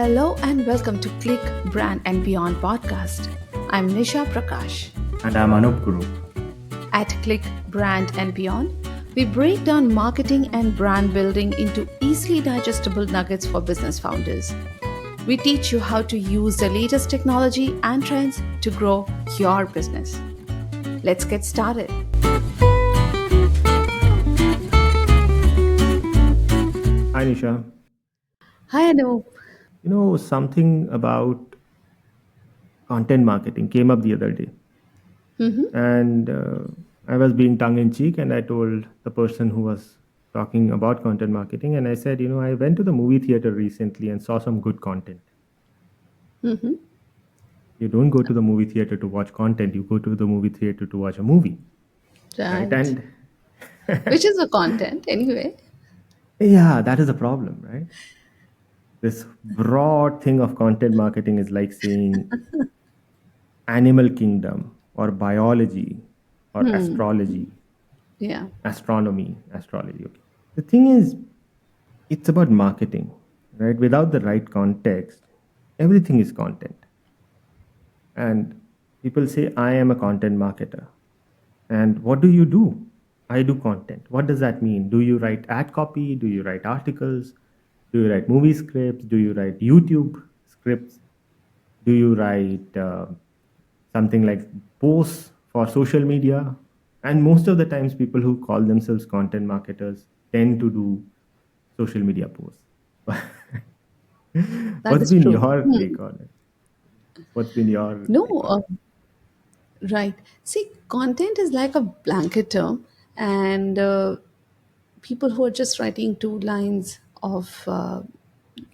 Hello and welcome to Click, Brand and Beyond podcast. I'm Nisha Prakash. And I'm Anup Guru. At Click, Brand and Beyond, we break down marketing and brand building into easily digestible nuggets for business founders. We teach you how to use the latest technology and trends to grow your business. Let's get started. Hi, Nisha. Hi, Anoop. Something about content marketing came up the other day. And I was being tongue in cheek, and I told the person who was talking about content marketing, and I said, I went to the movie theater recently and saw some good content. You don't go to the movie theater to watch content, you go to the movie theater to watch a movie, right? Right. And Which is the content anyway? yeah, that is a problem, right? This broad thing of content marketing is like saying animal kingdom or biology or astrology, Yeah, astrology. Okay. The thing is, it's about marketing, right? Without the right context, everything is content. And people say, I am a content marketer. And what do you do? I do content. What does that mean? Do you write ad copy? Do you write articles? Do you write movie scripts? Do you write YouTube scripts? Do you write something like posts for social media? And most of the times, people who call themselves content marketers tend to do social media posts. that What's is been true. your take on it? What's been your No, take on it? right. See, content is like a blanket term, and people who are just writing two lines of,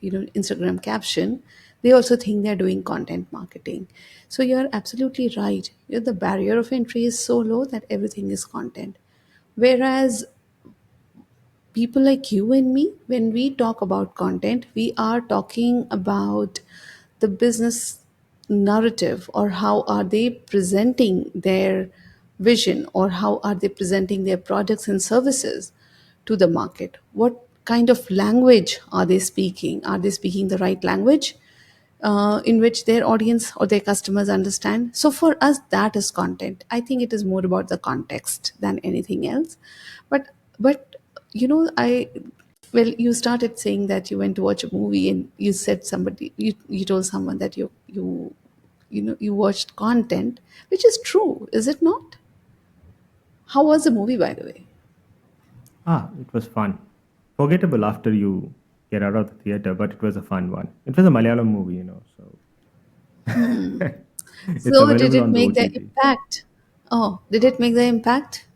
Instagram caption, they also think they're doing content marketing. So you're absolutely right. The barrier of entry is so low that everything is content. Whereas people like you and me, when we talk about content, we are talking about the business narrative, or how are they presenting their vision, or how are they presenting their products and services to the market. What kind of language are they speaking? Are they speaking the right language in which their audience or their customers understand? So for us, that is content. I think it is more about the context than anything else. But I well, you started saying that you went to watch a movie and you said you told someone that you watched content, which is true, is it not? How was the movie, by the way? It was fun. Forgettable after you get out of the theater, but it was a fun one. It was a Malayalam movie, so it's So did available it on the make the OTT. impact? Oh, did it make the impact?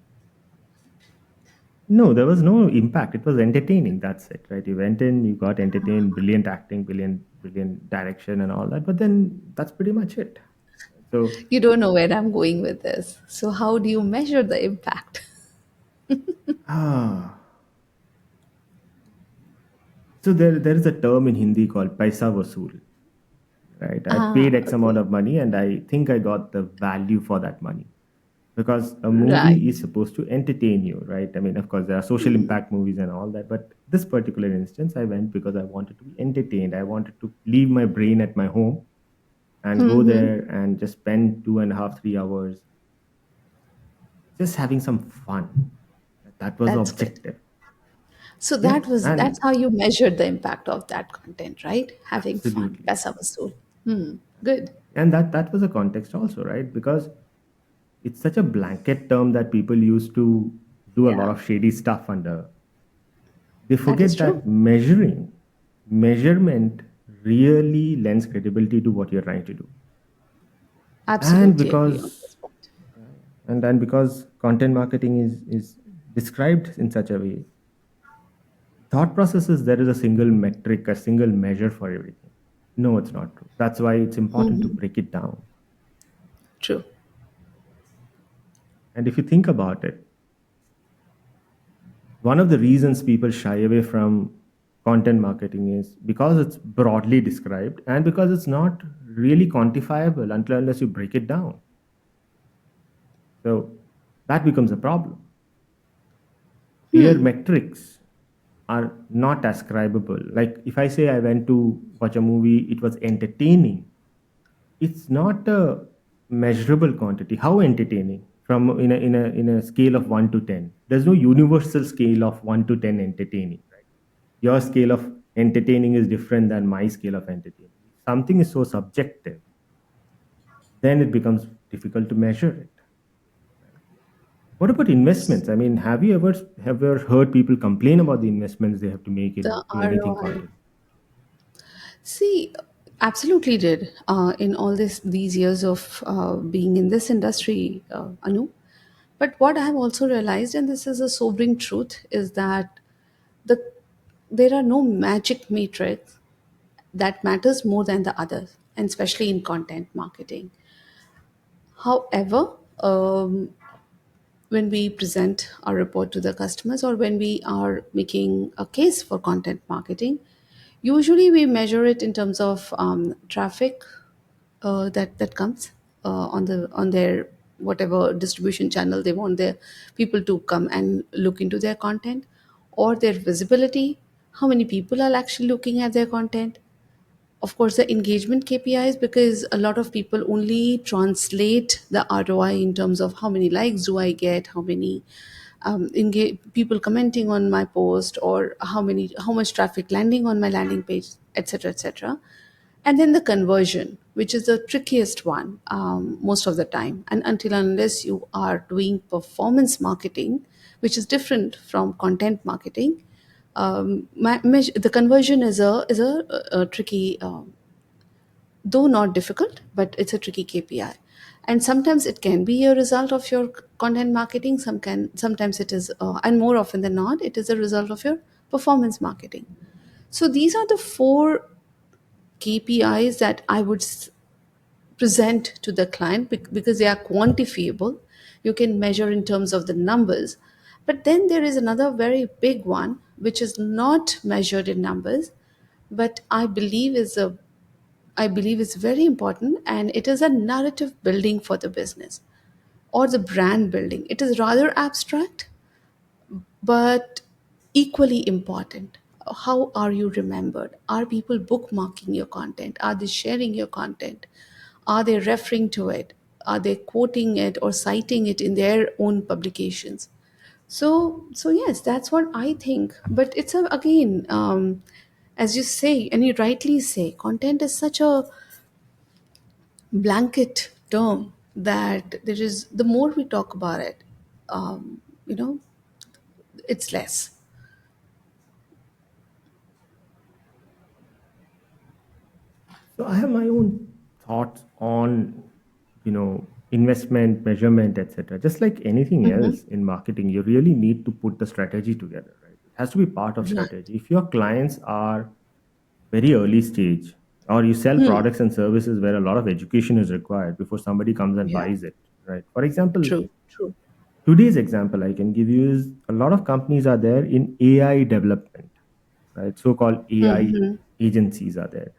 No, there was no impact. It was entertaining. That's it, right? You went in, you got entertained, brilliant acting, brilliant direction, and all that. But then that's pretty much it. So, You don't know where I'm going with this. So how do you measure the impact? ah, so there is a term in Hindi called paisa vasool, right? I paid X amount Okay. of money, and I think I got the value for that money because a Right. movie is supposed to entertain you, right? I mean, of course, there are social impact movies and all that, but this particular instance, I went because I wanted to be entertained. I wanted to leave my brain at my home and go there and just spend 2.5, 3 hours just having some fun. That was the That's good. objective. So Yeah, that's and how you measured the impact of that content, right? Having fun. absolutely. Paisa vasool. Good. And that was a context also, right? Because it's such a blanket term that people use to do a lot Yeah, of shady stuff under. They that is forget true. that measurement really lends credibility to what you're trying to do. And Absolutely agree on because this point. and because content marketing is described in such a way, thought process is there is a single metric, a single measure for everything. No, it's not true. That's why it's important to break it down. True. And if you think about it, one of the reasons people shy away from content marketing is because it's broadly described and because it's not really quantifiable until unless you break it down. So that becomes a problem. Clear metrics, are not ascribable. Like if I say I went to watch a movie, it was entertaining, it's not a measurable quantity. How entertaining? From in a scale of 1 to 10. There's no universal scale of 1 to 10 entertaining, right? Your scale of entertaining is different than my scale of entertaining. If something is so subjective, then it becomes difficult to measure it. Right? What about investments? I mean, have you ever heard people complain about the investments they have to make The in anything ROI. content? See, absolutely did. In all these years of being in this industry, Anu. But what I have also realized, and this is a sobering truth, is that the there are no magic matrix that matters more than the others, and especially in content marketing. However, when we present our report to the customers or when we are making a case for content marketing, usually we measure it in terms of traffic that comes on their whatever distribution channel they want their people to come and look into their content, or their visibility, how many people are actually looking at their content. Of course, the engagement KPIs, because a lot of people only translate the ROI in terms of how many likes do I get, how many people commenting on my post, or how much traffic landing on my landing page, etc., etc. And then the conversion, which is the trickiest one most of the time. And until unless you are doing performance marketing, which is different from content marketing, the conversion is a tricky, though not difficult, but it's a tricky KPI. And sometimes it can be a result of your content marketing. Sometimes it is, and more often than not, it is a result of your performance marketing. So these are the four KPIs that I would present to the client because they are quantifiable. You can measure in terms of the numbers. But then there is another very big one which is not measured in numbers, but I believe is very important, and it is a narrative building for the business or the brand building. It is rather abstract, but equally important. How are you remembered? Are people bookmarking your content? Are they sharing your content? Are they referring to it? Are they quoting it or citing it in their own publications? So yes, that's what I think. But it's again, as you say, and you rightly say, content is such a blanket term that there is, the more we talk about it, you know, it's less. So I have my own thoughts on, investment, measurement, etc. Just like anything Hmm. else in marketing, you really need to put the strategy together, right? It has to be part of Right. strategy. If your clients are very early stage, or you sell Hmm. products and services where a lot of education is required before somebody comes and Yeah. buys it, right? For example, True. True. today's example I can give you is a lot of companies are there in AI development, right? So-called AI Hmm. agencies are there.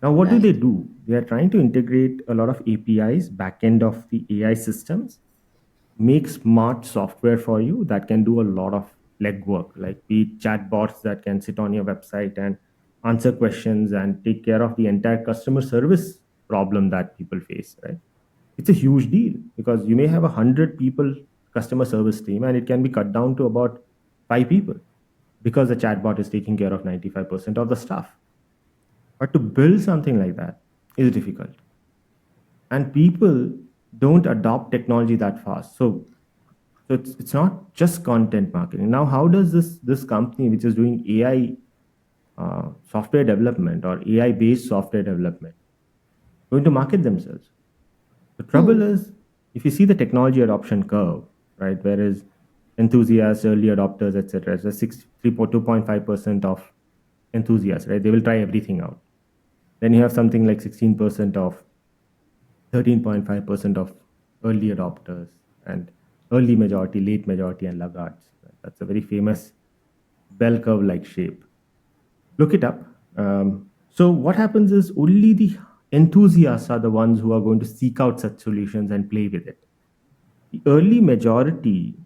Now, what do Right. they do? They are trying to integrate a lot of APIs, backend of the AI systems, make smart software for you that can do a lot of legwork, like be it chatbots that can sit on your website and answer questions and take care of the entire customer service problem that people face, right? It's a huge deal because you may have 100 people customer service team and it can be cut down to about 5 people because the chatbot is taking care of 95% of the stuff. But to build something like that is difficult. And people don't adopt technology that fast. So it's not just content marketing. Now, how does this company, which is doing AI software development or AI based software development, going to market themselves? The trouble Hmm. is, if you see the technology adoption curve, right, whereas enthusiasts, early adopters, etc., so 2.5% of enthusiasts, right, they will try everything out. Then you have something like 16% of 13.5% of early adopters, and early majority, late majority, and laggards. That's a very famous bell curve like shape. Look it up. So, what happens is only the enthusiasts are the ones who are going to seek out such solutions and play with it. The early majority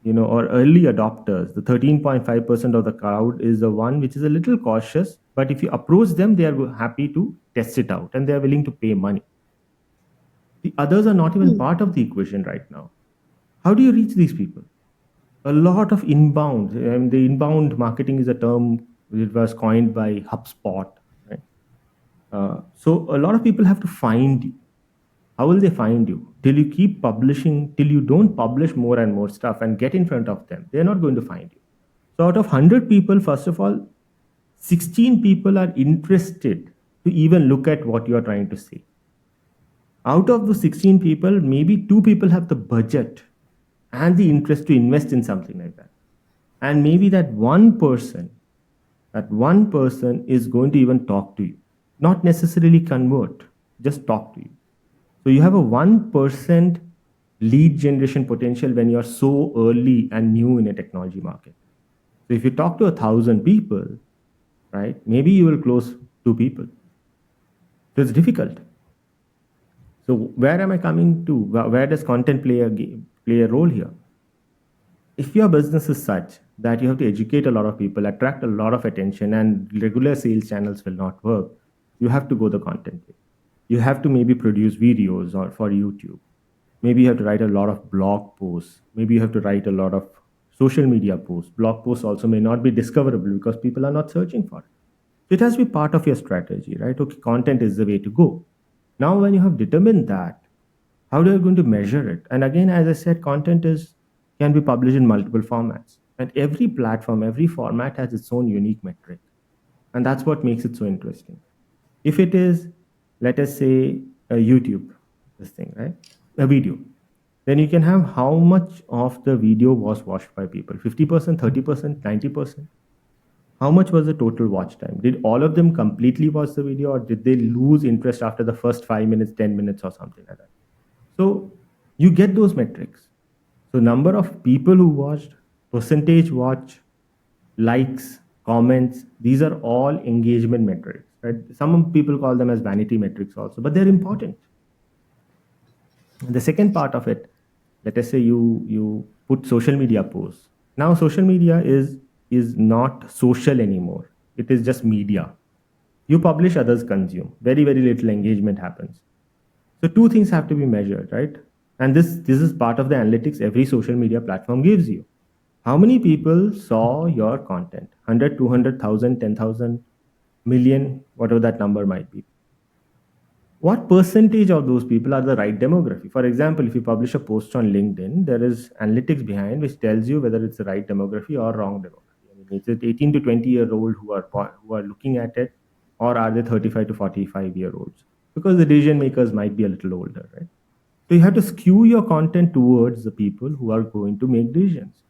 or early adopters, the 13.5% of the crowd is the one which is a little cautious, but if you approach them, they are happy to test it out and they are willing to pay money. The others are not even Hmm. part of the equation right now. How do you reach these people? A lot of inbound, and the inbound marketing is a term that was coined by HubSpot, right? So a lot of people have to find you. How will they find you? Till you keep publishing, till you don't publish more and more stuff and get in front of them, they're not going to find you. So out of 100 people, first of all, 16 people are interested to even look at what you're trying to say. Out of the 16 people, maybe two people have the budget and the interest to invest in something like that. And maybe that one person is going to even talk to you, not necessarily convert, just talk to you. So you have a 1% lead generation potential when you're so early and new in a technology market. So if you talk to 1,000 people, right, maybe you will close two people. So it's difficult. So where am I coming to? Where does content play a role here? If your business is such that you have to educate a lot of people, attract a lot of attention, and regular sales channels will not work, you have to go the content way. You have to maybe produce videos or for YouTube. Maybe you have to write a lot of blog posts. Maybe you have to write a lot of social media posts. Blog posts also may not be discoverable because people are not searching for it. So it has to be part of your strategy, right? Okay, content is the way to go. Now, when you have determined that, how are you going to measure it? And again, as I said, content is can be published in multiple formats, and every platform, every format has its own unique metric, and that's what makes it so interesting. If it is, let us say, a YouTube, this thing, right, a video, then you can have how much of the video was watched by people, 50%, 30%, 90%. How much was the total watch time? Did all of them completely watch the video, or did they lose interest after the first 5 minutes, 10 minutes, or something like that? So you get those metrics. So number of people who watched, percentage watch, likes, comments, these are all engagement metrics. Right? Some people call them as vanity metrics also, but they're important. The second part of it, let us say you put social media posts. Now social media is not social anymore. It is just media. You publish, others consume. Very, very little engagement happens. So two things have to be measured, right? And this is part of the analytics every social media platform gives you. How many people saw your content? 100, 200,000, 10,000, million, whatever that number might be. What percentage of those people are the right demography? For example, if you publish a post on LinkedIn, there is analytics behind which tells you whether it's the right demography or wrong demography. I mean, is it 18 to 20-year-old who are looking at it, or are they 35 to 45-year-olds? Because the decision makers might be a little older, right? So you have to skew your content towards the people who are going to make decisions.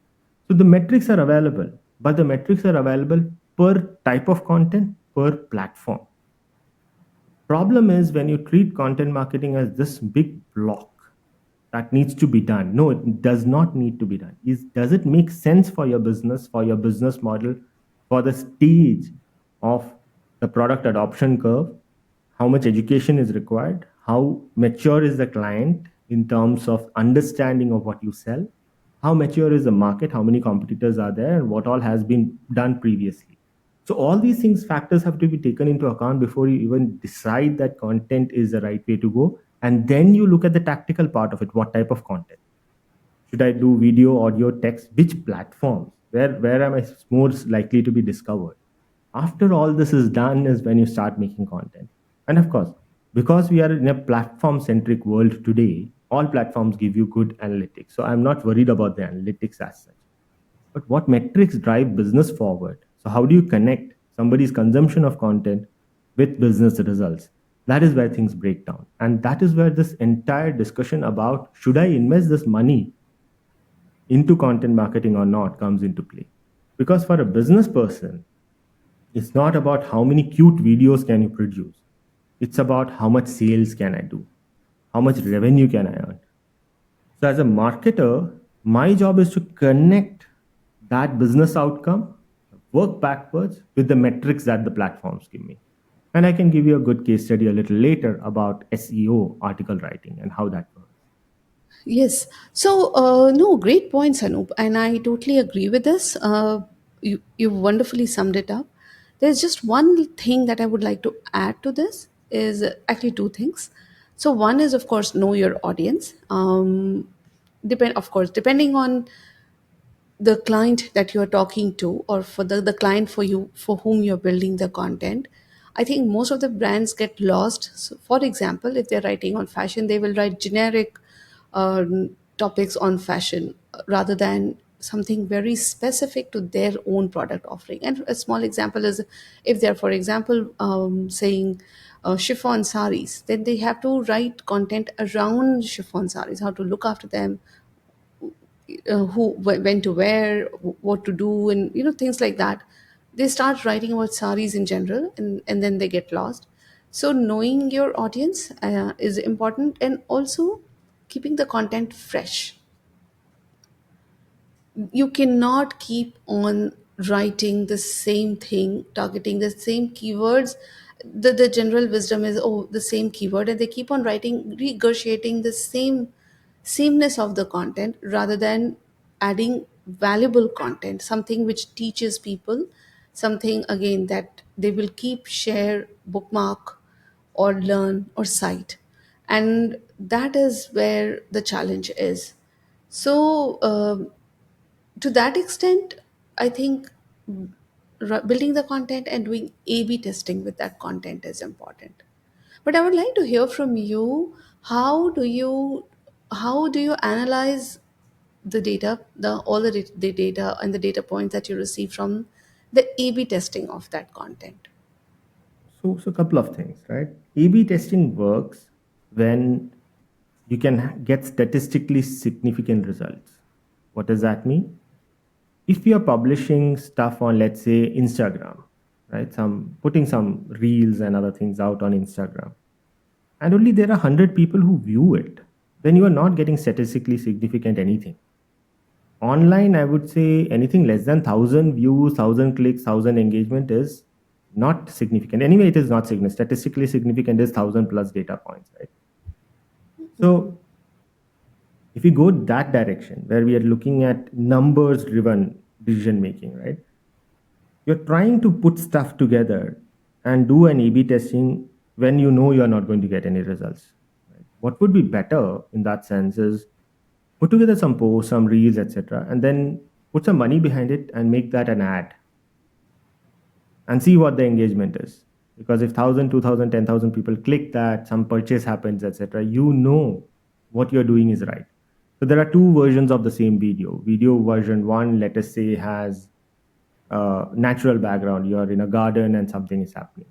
So the metrics are available, but the metrics are available per type of content, per platform. Problem is when you treat content marketing as this big block that needs to be done. No, it does not need to be done. Does it make sense for your business model, for the stage of the product adoption curve? How much education is required? How mature is the client in terms of understanding of what you sell? How mature is the market? How many competitors are there? And what all has been done previously? So all these things factors have to be taken into account before you even decide that content is the right way to go. And then you look at the tactical part of it. What type of content? Should I do video, audio, text? Which platforms? Where am I more likely to be discovered? After all this is done is when you start making content. And of course, because we are in a platform centric world today, all platforms give you good analytics. So I'm not worried about the analytics as such. But what metrics drive business forward? So, how do you connect somebody's consumption of content with business results? That is where things break down. And that is where this entire discussion about should I invest this money into content marketing or not comes into play. Because for a business person, it's not about how many cute videos can you produce. It's about how much sales can I do? How much revenue can I earn? So, as a marketer, my job is to connect that business outcome, work backwards with the metrics that the platforms give me. And I can give you a good case study a little later about SEO article writing and how that works. Yes. So, no, great points, Anoop, and I totally agree with this. You wonderfully summed it up. There's just one thing that I would like to add to this is actually two things. So, one is of course know your audience. Of course, depending on the client that you're talking to, or for the client for you for whom you're building the content, I think most of the brands get lost. So for example, if they're writing on fashion, they will write generic topics on fashion rather than something very specific to their own product offering. And a small example is, if they're for example saying chiffon saris, then they have to write content around chiffon saris, how to look after them, when to wear, what to do, and things like that. They start writing about saris in general, and then they get lost. So knowing your audience is important, and also keeping the content fresh. You cannot keep on writing the same thing, targeting the same keywords. The general wisdom is, oh, the same keyword, and they keep on writing, regurgitating the sameness of the content rather than adding valuable content, something which teaches people something, again, that they will keep, share, bookmark, or learn or cite. And that is where the challenge is. So to that extent, I think building the content and doing A/B testing with that content is important. But I would like to hear from you. How do you how do you analyze the data, the data and the data points that you receive from the A/B testing of that content? So, a couple of things, right? A/B testing works when you can get statistically significant results. What does that mean? If you're publishing stuff on, let's say, Instagram, right? Some putting some reels and other things out on Instagram, and only there are 100 people who view it, then you are not getting statistically significant anything. Online, I would say anything less than 1,000 views, 1,000 clicks, 1,000 engagement is not significant. Anyway, it is not significant. Statistically significant is 1,000 plus data points, right? So if we go that direction, where we are looking at numbers driven decision making, right? You're trying to put stuff together and do an A/B testing when you know you're not going to get any results. Right? What would be better in that sense is put together some posts, some reels, etc., and then put some money behind it and make that an ad and see what the engagement is. Because if 1,000, 2,000, 10,000 people click that, some purchase happens, etc., you know what you're doing is right. So there are two versions of the same video. Video version one, let us say, has natural background. You're in a garden and something is happening.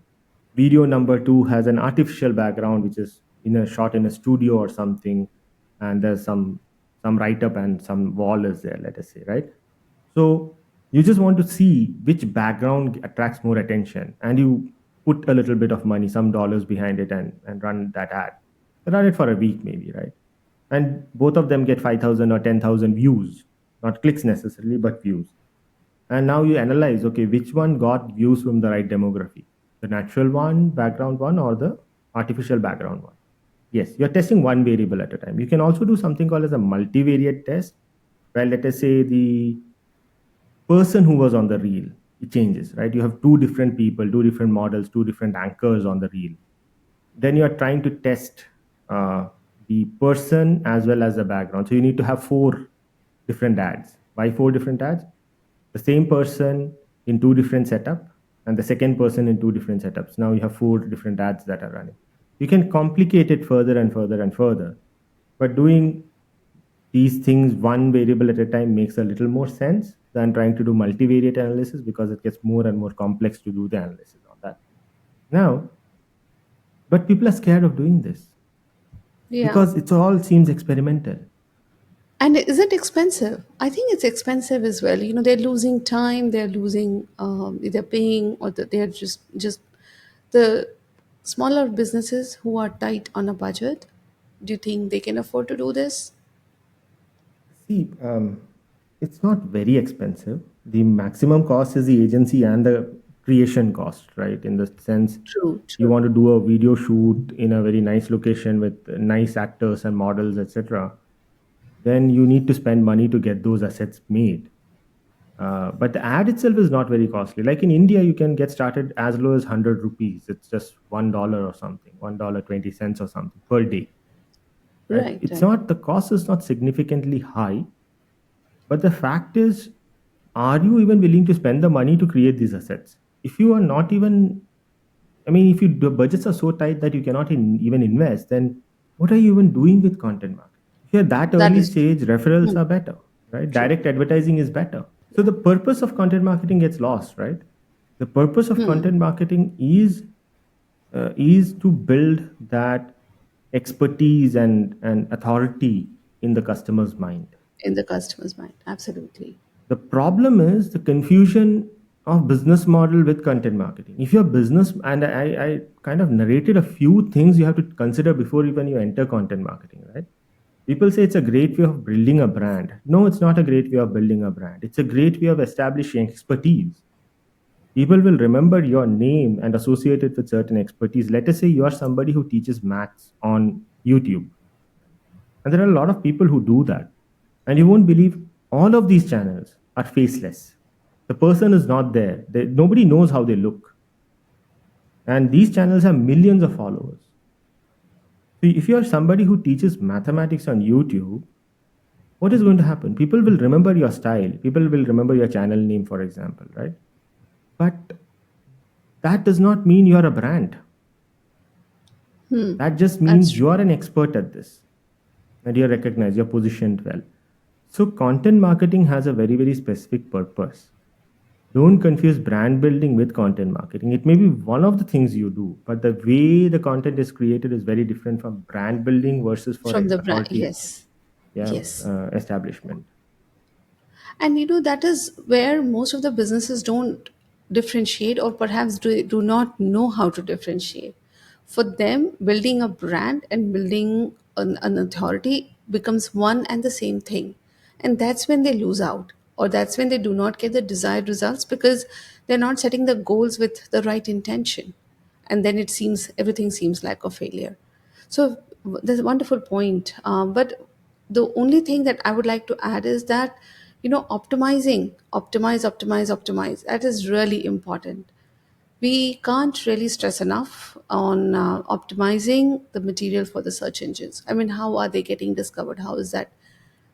Video number two has an artificial background, which is in a shot in a studio or something, and there's some write up and some wall is there. Let us say, right? So you just want to see which background attracts more attention, and you put a little bit of money, some dollars behind it, and run that ad. Run it for a week, maybe, right? And both of them get 5,000 or 10,000 views, not clicks necessarily, but views. And now you analyze, okay, which one got views from the right demography, the natural one, background one, or the artificial background one. Yes, you're testing one variable at a time. You can also do something called as a multivariate test, where let us say the person who was on the reel, it changes, right? You have two different people, two different models, two different anchors on the reel. Then you are trying to test uh, the person as well as the background. So you need to have four different ads. Why four different ads? The same person in two different setup and the second person in two different setups. Now you have four different ads that are running. You can complicate it further and further and further, but doing these things one variable at a time makes a little more sense than trying to do multivariate analysis, because it gets more and more complex to do the analysis on that. Now, but people are scared of doing this Yeah. because it all seems experimental. And is it expensive? I think it's expensive as well. They're losing time, they're losing, they're paying, or they're just the smaller businesses who are tight on a budget. Do you think they can afford to do this? See, it's not very expensive. The maximum cost is the agency and the creation cost, right? In the sense, True, you true. want to do a video shoot in a very nice location with nice actors and models, etc. then you need to spend money to get those assets made. But the ad itself is not very costly. Like in India, you can get started as low as 100 rupees. It's just $1 or something, $1.20 or something per day. Right? Right, It's right. not, the cost is not significantly high, but the fact is, are you even willing to spend the money to create these assets? If you are not even, I mean, if the budgets are so tight that you cannot even invest, then what are you even doing with content marketing? If you're that That early is stage, referrals hmm, are better, right? true. Direct advertising is better. So Yeah. the purpose of content marketing gets lost, right? The purpose of Hmm. content marketing is to build that expertise and authority in the customer's mind. In the customer's mind. Absolutely. The problem is the confusion of business model with content marketing. If your business, and I kind of narrated a few things you have to consider before even you enter content marketing, right? People say it's a great way of building a brand. No, it's not a great way of building a brand. It's a great way of establishing expertise. People will remember your name and associate it with certain expertise. Let us say you are somebody who teaches maths on YouTube. And there are a lot of people who do that. And you won't believe all of these channels are faceless. The person is not there. Nobody knows how they look. And these channels have millions of followers. So if you are somebody who teaches mathematics on YouTube, what is going to happen? People will remember your style. People will remember your channel name, for example, right? But that does not mean you are a brand. Hmm. That just That's means you true. are an expert at this and you're recognized, you're positioned well. So, content marketing has a very, very specific purpose. Don't confuse brand building with content marketing. It may be one of the things you do, but the way the content is created is very different from brand building versus for From the brand. authority, Yes. yeah, Yes. establishment. And that is where most of the businesses don't differentiate, or perhaps do not know how to differentiate. For them, building a brand and building an authority becomes one and the same thing. And that's when they lose out, or that's when they do not get the desired results, because they're not setting the goals with the right intention. And then everything seems like a failure. So there's a wonderful point. But the only thing that I would like to add is that, optimize. That is really important. We can't really stress enough on optimizing the material for the search engines. I mean, how are they getting discovered? How is that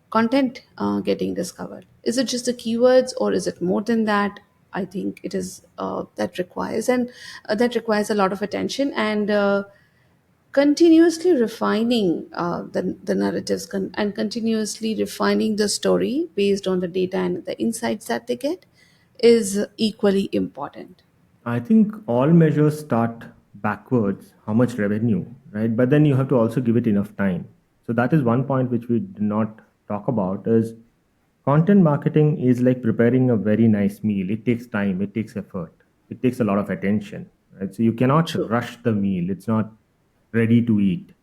content getting discovered? Is it just the keywords, or is it more than that? I think it is that requires a lot of attention, and continuously refining the narratives, and continuously refining the story based on the data and the insights that they get is equally important. I think all measures start backwards, how much revenue, right? But then you have to also give it enough time. So that is one point which we did not talk about is content marketing is like preparing a very nice meal. It takes time, it takes effort, it takes a lot of attention, right? So you cannot True. rush the meal. It's not ready to eat.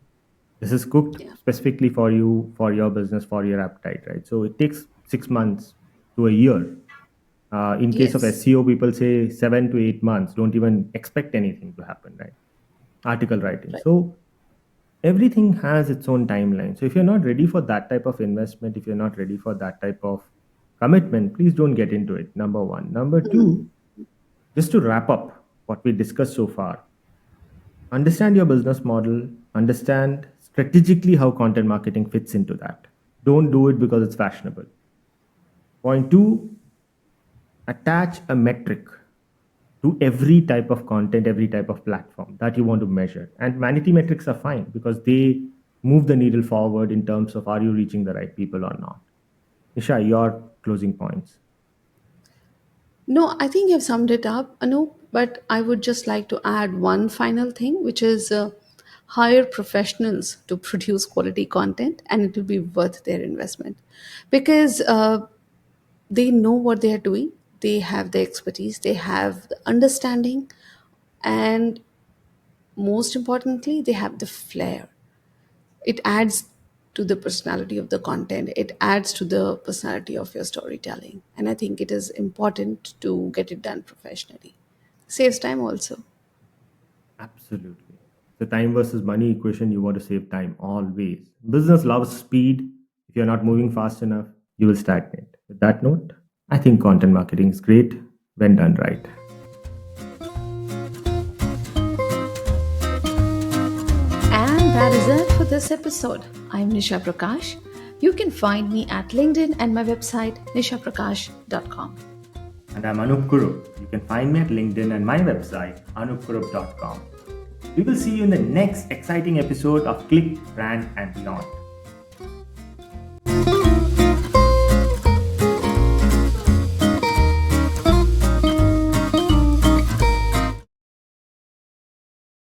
This is cooked Yeah. specifically for you, for your business, for your appetite, right? So it takes 6 months to a year. In case of Yes. SEO, people say 7 to 8 months. Don't even expect anything to happen, right? Article writing. Right. So everything has its own timeline. So if you're not ready for that type of investment, if you're not ready for that type of commitment, please don't get into it. Number one. Number two, just to wrap up what we discussed so far, understand your business model, understand strategically how content marketing fits into that. Don't do it because it's fashionable. Point two, attach a metric to every type of content, every type of platform that you want to measure. And vanity metrics are fine because they move the needle forward in terms of are you reaching the right people or not. Nisha, your closing points. No, I think you've summed it up, Anoop, but I would just like to add one final thing, which is hire professionals to produce quality content, and it will be worth their investment, because they know what they are doing, they have the expertise, they have the understanding, and most importantly, they have the flair. It adds to the personality of the content, it adds to the personality of your storytelling, and I think it is important to get it done professionally. Saves time also. Absolutely. The time versus money equation, you want to save time always. Business loves speed. If you're not moving fast enough, you will stagnate. With that note, I think content marketing is great when done right. And that is it for this episode. I'm Nisha Prakash. You can find me at LinkedIn and my website nishaprakash.com. And I'm Anoop Kurup. You can find me at LinkedIn and my website, anoopkurup.com. We will see you in the next exciting episode of Click, Brand, and Beyond.